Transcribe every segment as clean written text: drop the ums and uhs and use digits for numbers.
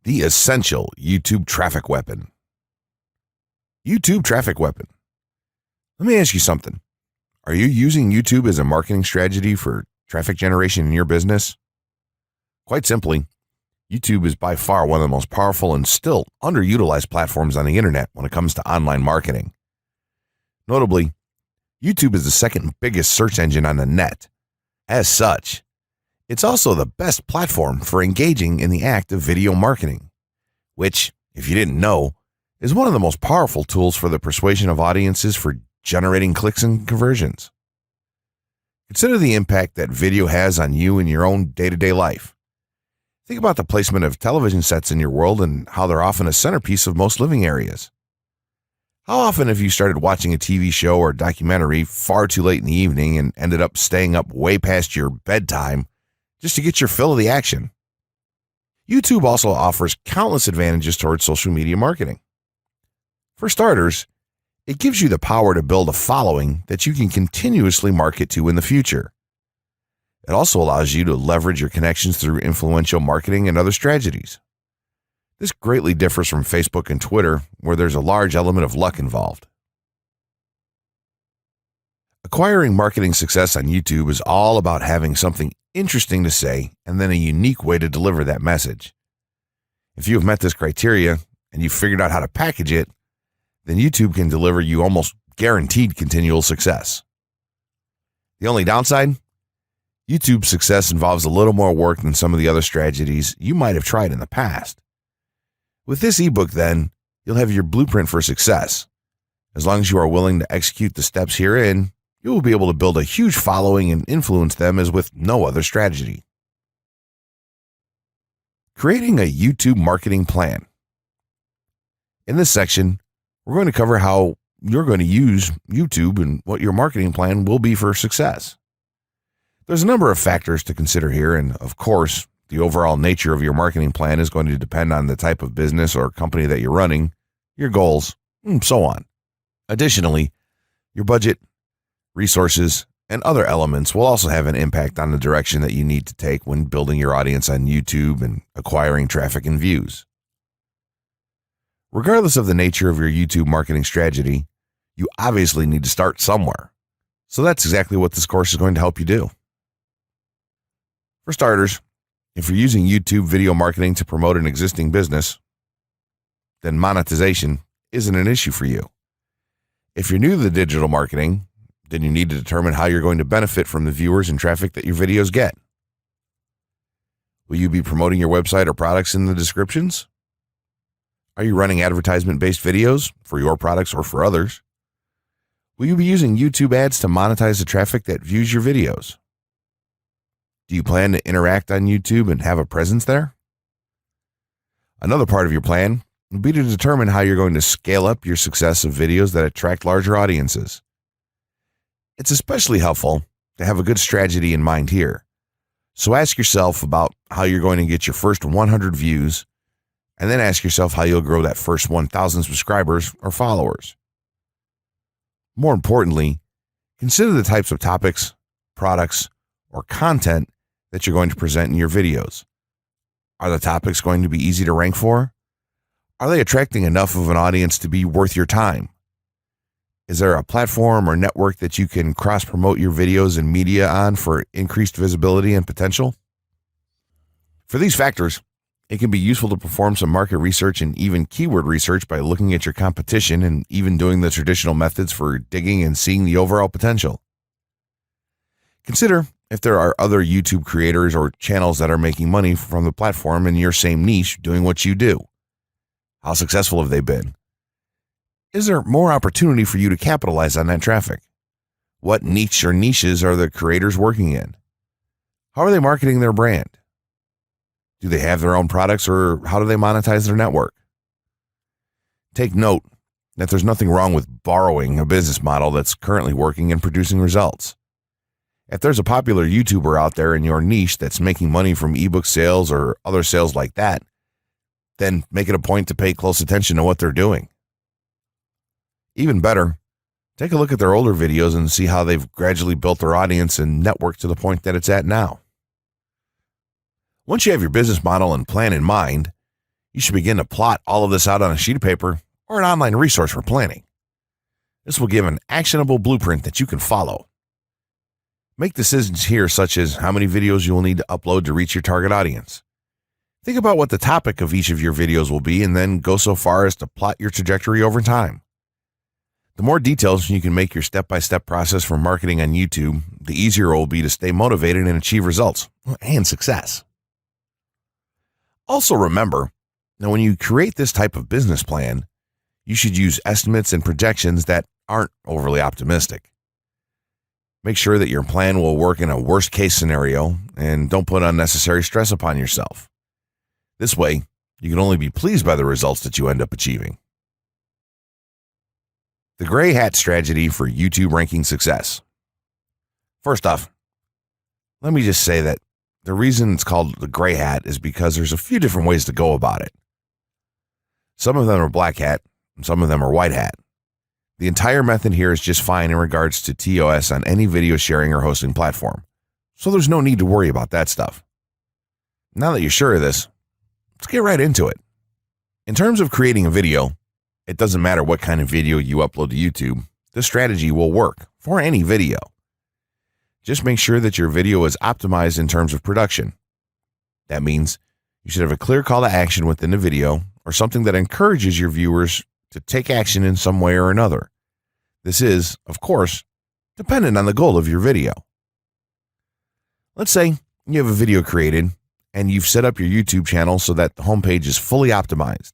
The essential YouTube traffic weapon. YouTube traffic weapon. Let me ask you something. Are you using YouTube as a marketing strategy for traffic generation in your business? Quite simply, YouTube is by far one of the most powerful and still underutilized platforms on the internet when it comes to online marketing. Notably, YouTube is the second biggest search engine on the net. As such, it's also the best platform for engaging in the act of video marketing, which, if you didn't know, is one of the most powerful tools for the persuasion of audiences for generating clicks and conversions. Consider the impact that video has on you in your own day-to-day life. Think about the placement of television sets in your world and how they're often a centerpiece of most living areas. How often have you started watching a TV show or documentary far too late in the evening and ended up staying up way past your bedtime just to get your fill of the action? YouTube also offers countless advantages towards social media marketing. For starters, it gives you the power to build a following that you can continuously market to in the future. It also allows you to leverage your connections through influential marketing and other strategies. This greatly differs from Facebook and Twitter, where there's a large element of luck involved. Acquiring marketing success on YouTube is all about having something interesting to say and then a unique way to deliver that message. If you have met this criteria and you've figured out how to package it, then YouTube can deliver you almost guaranteed continual success. The only downside? YouTube's success involves a little more work than some of the other strategies you might have tried in the past. With this ebook, then, you'll have your blueprint for success. As long as you are willing to execute the steps herein, you will be able to build a huge following and influence them as with no other strategy. Creating a YouTube marketing plan. In this section, we're going to cover how you're going to use YouTube and what your marketing plan will be for success. There's a number of factors to consider here, and of course, the overall nature of your marketing plan is going to depend on the type of business or company that you're running, your goals, and so on. Additionally, your budget, resources, and other elements will also have an impact on the direction that you need to take when building your audience on YouTube and acquiring traffic and views. Regardless of the nature of your YouTube marketing strategy, you obviously need to start somewhere. So that's exactly what this course is going to help you do. For starters, if you're using YouTube video marketing to promote an existing business, then monetization isn't an issue for you. If you're new to the digital marketing, then you need to determine how you're going to benefit from the viewers and traffic that your videos get. Will you be promoting your website or products in the descriptions? Are you running advertisement-based videos for your products or for others? Will you be using YouTube ads to monetize the traffic that views your videos? Do you plan to interact on YouTube and have a presence there? Another part of your plan would be to determine how you're going to scale up your success of videos that attract larger audiences. It's especially helpful to have a good strategy in mind here. So ask yourself about how you're going to get your first 100 views, and then ask yourself how you'll grow that first 1,000 subscribers or followers. More importantly, consider the types of topics, products, or content that you're going to present in your videos. Are the topics going to be easy to rank for? Are they attracting enough of an audience to be worth your time? Is there a platform or network that you can cross-promote your videos and media on for increased visibility and potential? For these factors, it can be useful to perform some market research and even keyword research by looking at your competition and even doing the traditional methods for digging and seeing the overall potential. Consider if there are other YouTube creators or channels that are making money from the platform in your same niche doing what you do. How successful have they been? Is there more opportunity for you to capitalize on that traffic? What niche or niches are the creators working in? How are they marketing their brand? Do they have their own products, or how do they monetize their network? Take note that there's nothing wrong with borrowing a business model that's currently working and producing results. If there's a popular YouTuber out there in your niche that's making money from ebook sales or other sales like that, then make it a point to pay close attention to what they're doing. Even better, take a look at their older videos and see how they've gradually built their audience and network to the point that it's at now. Once you have your business model and plan in mind, You should begin to plot all of this out on a sheet of paper or an online resource for planning. This will give an actionable blueprint that you can follow. Make decisions here, such as how many videos you will need to upload to reach your target audience. Think about what the topic of each of your videos will be, and then go so far as to plot your trajectory over time. The more details you can make your step-by-step process for marketing on YouTube, the easier it will be to stay motivated and achieve results and success. Also remember that when you create this type of business plan, you should use estimates and projections that aren't overly optimistic. Make sure that your plan will work in a worst-case scenario, and don't put unnecessary stress upon yourself. This way, you can only be pleased by the results that you end up achieving. The gray hat strategy for YouTube ranking success. First off, let me just say that the reason it's called the gray hat is because there's a few different ways to go about it. Some of them are black hat, and some of them are white hat. The entire method here is just fine in regards to TOS on any video sharing or hosting platform, so there's no need to worry about that stuff. Now that you're sure of this, let's get right into it. In terms of creating a video, it doesn't matter what kind of video you upload to YouTube, this strategy will work for any video. Just make sure that your video is optimized in terms of production. That means you should have a clear call to action within the video, or something that encourages your viewers to take action in some way or another. This is, of course, dependent on the goal of your video. Let's say you have a video created and you've set up your YouTube channel so that the homepage is fully optimized.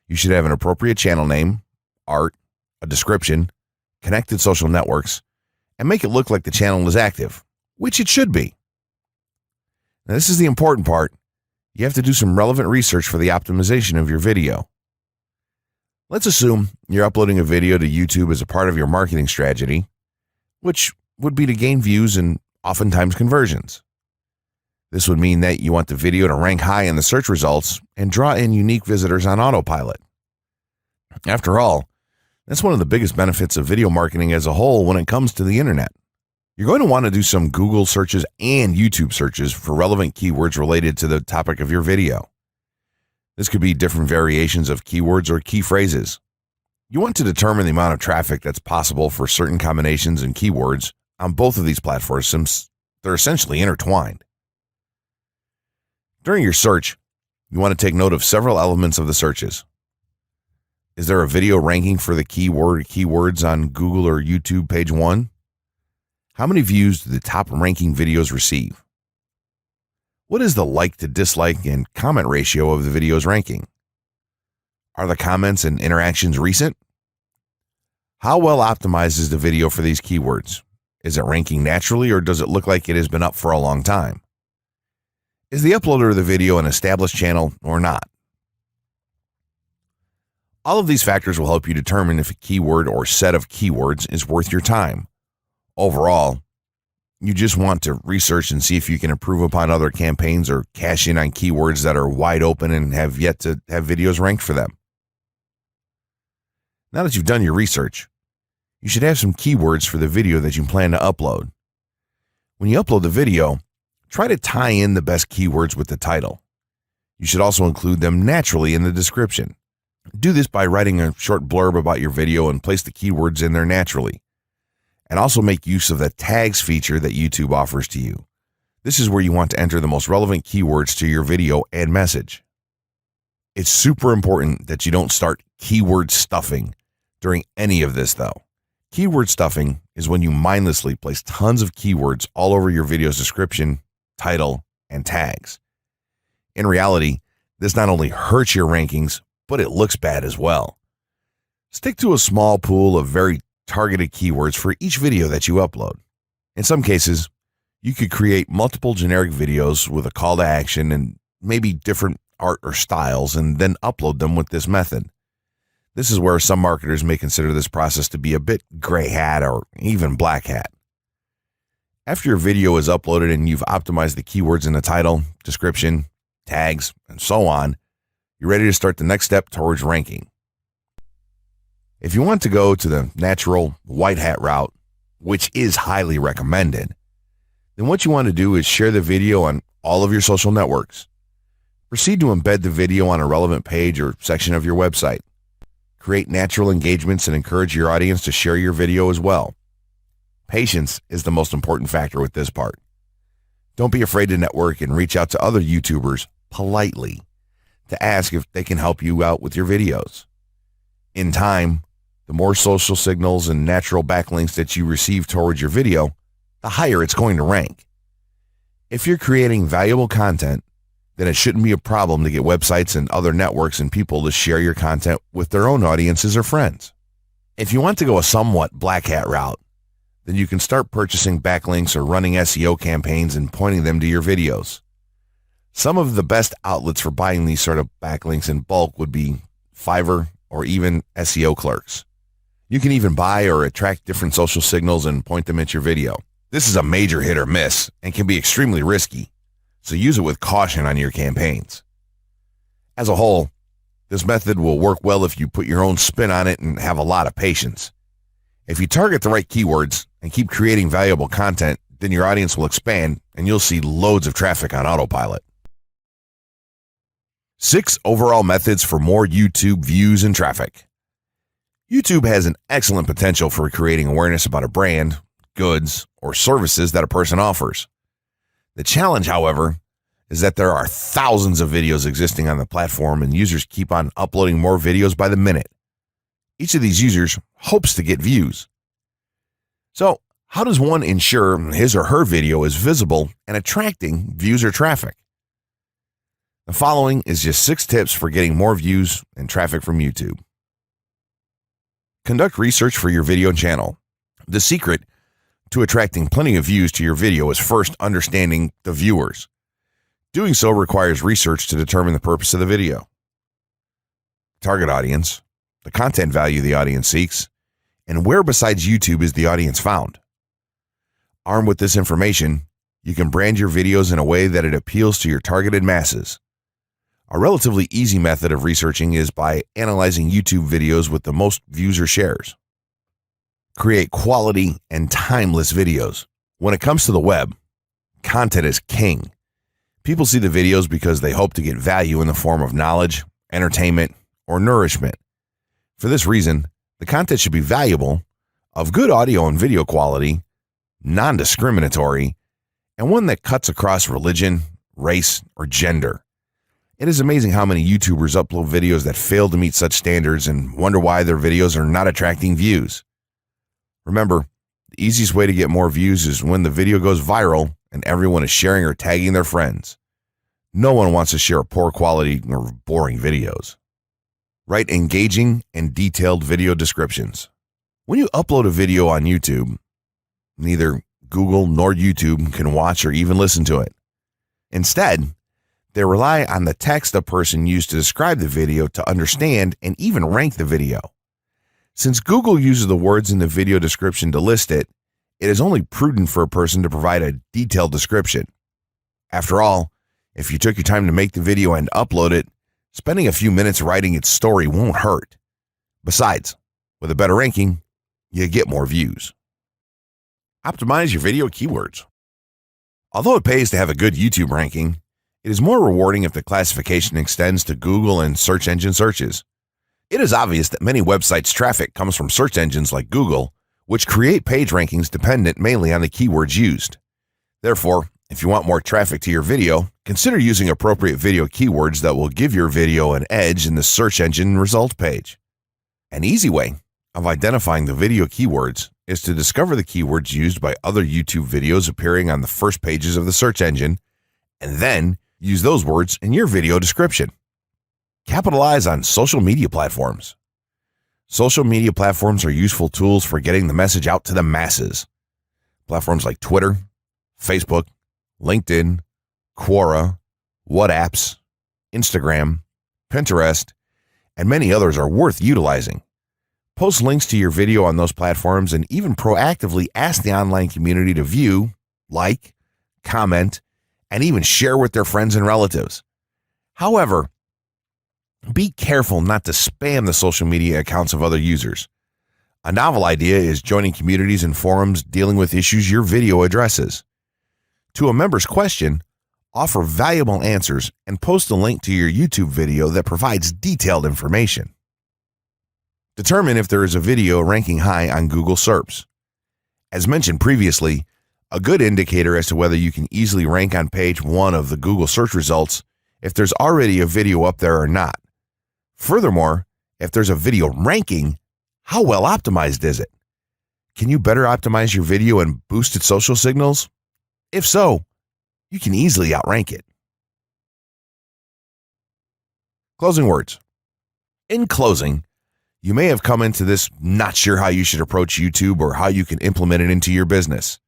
You should have an appropriate channel name, art, a description, connected social networks, and make it look like the channel is active, which it should be. Now, this is the important part. You have to do some relevant research for the optimization of your video. Let's assume you're uploading a video to YouTube as a part of your marketing strategy, which would be to gain views and oftentimes conversions. This would mean that you want the video to rank high in the search results and draw in unique visitors on autopilot. After all, that's one of the biggest benefits of video marketing as a whole when it comes to the internet. You're going to want to do some Google searches and YouTube searches for relevant keywords related to the topic of your video. This could be different variations of keywords or key phrases. You want to determine the amount of traffic that's possible for certain combinations and keywords on both of these platforms, since they're essentially intertwined. During your search, you want to take note of several elements of the searches. Is there a video ranking for the keyword or keywords on Google or YouTube page 1? How many views do the top ranking videos receive? What is the like to dislike and comment ratio of the video's ranking? Are the comments and interactions recent? How well optimized is the video for these keywords? Is it ranking naturally, or does it look like it has been up for a long time? Is the uploader of the video an established channel or not? All of these factors will help you determine if a keyword or set of keywords is worth your time. Overall, you just want to research and see if you can improve upon other campaigns or cash in on keywords that are wide open and have yet to have videos ranked for them. Now that you've done your research, you should have some keywords for the video that you plan to upload. When you upload the video, try to tie in the best keywords with the title. You should also include them naturally in the description. Do this by writing a short blurb about your video and place the keywords in there naturally. And also make use of the tags feature that YouTube offers to you. This is where you want to enter the most relevant keywords to your video and message. It's super important that you don't start keyword stuffing during any of this, though. Keyword stuffing is when you mindlessly place tons of keywords all over your video's description, title, and tags. In reality, this not only hurts your rankings, but it looks bad as well. Stick to a small pool of very targeted keywords for each video that you upload. In some cases, you could create multiple generic videos with a call to action and maybe different art or styles, and then upload them with this method. This is where some marketers may consider this process to be a bit gray hat or even black hat. After your video is uploaded and you've optimized the keywords in the title, description, tags, and so on, you're ready to start the next step towards ranking. If you want to go to the natural white hat route, which is highly recommended, then what you want to do is share the video on all of your social networks. Proceed to embed the video on a relevant page or section of your website. Create natural engagements and encourage your audience to share your video as well. Patience is the most important factor with this part. Don't be afraid to network and reach out to other YouTubers politely to ask if they can help you out with your videos. In time, the more social signals and natural backlinks that you receive towards your video, the higher it's going to rank. If you're creating valuable content, then it shouldn't be a problem to get websites and other networks and people to share your content with their own audiences or friends. If you want to go a somewhat black hat route, then you can start purchasing backlinks or running SEO campaigns and pointing them to your videos. Some of the best outlets for buying these sort of backlinks in bulk would be Fiverr or even SEO clerks. You can even buy or attract different social signals and point them at your video. This is a major hit or miss and can be extremely risky, so use it with caution on your campaigns. As a whole, this method will work well if you put your own spin on it and have a lot of patience. If you target the right keywords and keep creating valuable content, then your audience will expand and you'll see loads of traffic on autopilot. 6 overall methods for more YouTube views and traffic. YouTube has an excellent potential for creating awareness about a brand, goods, or services that a person offers. The challenge, however, is that there are thousands of videos existing on the platform and users keep on uploading more videos by the minute. Each of these users hopes to get views. So, how does one ensure his or her video is visible and attracting views or traffic? The following is just 6 tips for getting more views and traffic from YouTube. Conduct research for your video channel. The secret to attracting plenty of views to your video is first understanding the viewers. Doing so requires research to determine the purpose of the video, target audience, the content value the audience seeks, and where besides YouTube is the audience found. Armed with this information, you can brand your videos in a way that it appeals to your targeted masses. A relatively easy method of researching is by analyzing YouTube videos with the most views or shares. Create quality and timeless videos. When it comes to the web, content is king. People see the videos because they hope to get value in the form of knowledge, entertainment, or nourishment. For this reason, the content should be valuable, of good audio and video quality, non-discriminatory, and one that cuts across religion, race, or gender. It is amazing how many YouTubers upload videos that fail to meet such standards and wonder why their videos are not attracting views. Remember, the easiest way to get more views is when the video goes viral and everyone is sharing or tagging their friends. No one wants to share poor quality or boring videos. Write engaging and detailed video descriptions. When you upload a video on YouTube, neither Google nor YouTube can watch or even listen to it. Instead, they rely on the text a person used to describe the video to understand and even rank the video. Since Google uses the words in the video description to list it, it is only prudent for a person to provide a detailed description. After all, if you took your time to make the video and upload it, spending a few minutes writing its story won't hurt. Besides, with a better ranking, you get more views. Optimize your video keywords. Although it pays to have a good YouTube ranking, it is more rewarding if the classification extends to Google and search engine searches. It is obvious that many websites' traffic comes from search engines like Google, which create page rankings dependent mainly on the keywords used. Therefore, if you want more traffic to your video, consider using appropriate video keywords that will give your video an edge in the search engine result page. An easy way of identifying the video keywords is to discover the keywords used by other YouTube videos appearing on the first pages of the search engine, and then use those words in your video description. Capitalize on social media platforms. Social media platforms are useful tools for getting the message out to the masses. Platforms like Twitter, Facebook, LinkedIn, Quora, WhatsApp, Instagram, Pinterest, and many others are worth utilizing. Post links to your video on those platforms and even proactively ask the online community to view, like, comment, and even share with their friends and relatives. However, be careful not to spam the social media accounts of other users. A novel idea is joining communities and forums dealing with issues your video addresses. To a member's question, offer valuable answers, and post a link to your YouTube video that provides detailed information. Determine if there is a video ranking high on Google SERPs. As mentioned previously, a good indicator as to whether you can easily rank on page 1 of the Google search results if there's already a video up there or not. Furthermore, if there's a video ranking, how well optimized is it? Can you better optimize your video and boost its social signals? If so, you can easily outrank it. Closing words. In closing, you may have come into this not sure how you should approach YouTube or how you can implement it into your business.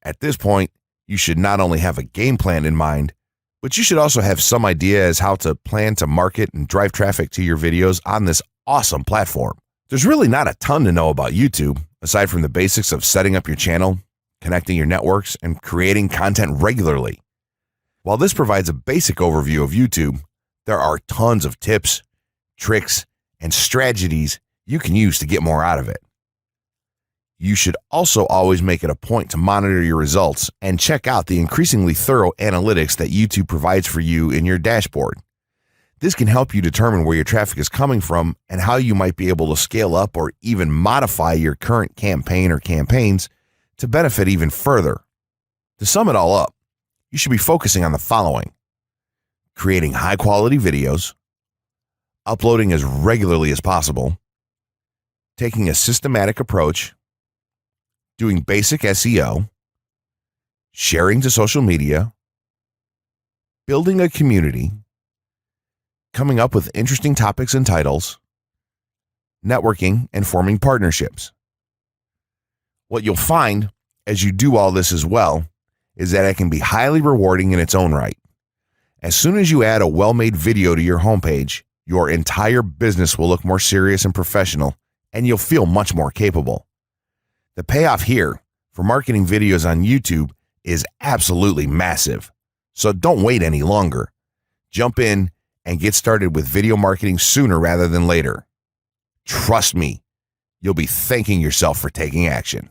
At this point, you should not only have a game plan in mind, but you should also have some idea as how to plan to market and drive traffic to your videos on this awesome platform. There's really not a ton to know about YouTube, aside from the basics of setting up your channel, connecting your networks, and creating content regularly. While this provides a basic overview of YouTube, there are tons of tips, tricks, and strategies you can use to get more out of it. You should also always make it a point to monitor your results and check out the increasingly thorough analytics that YouTube provides for you in your dashboard. This can help you determine where your traffic is coming from and how you might be able to scale up or even modify your current campaign or campaigns to benefit even further. To sum it all up, you should be focusing on the following: creating high-quality videos, uploading as regularly as possible, taking a systematic approach, doing basic SEO, sharing to social media, building a community, coming up with interesting topics and titles, networking, and forming partnerships. What you'll find as you do all this as well is that it can be highly rewarding in its own right. As soon as you add a well-made video to your homepage, your entire business will look more serious and professional, and you'll feel much more capable. The payoff here for marketing videos on YouTube is absolutely massive. So don't wait any longer. Jump in and get started with video marketing sooner rather than later. Trust me, you'll be thanking yourself for taking action.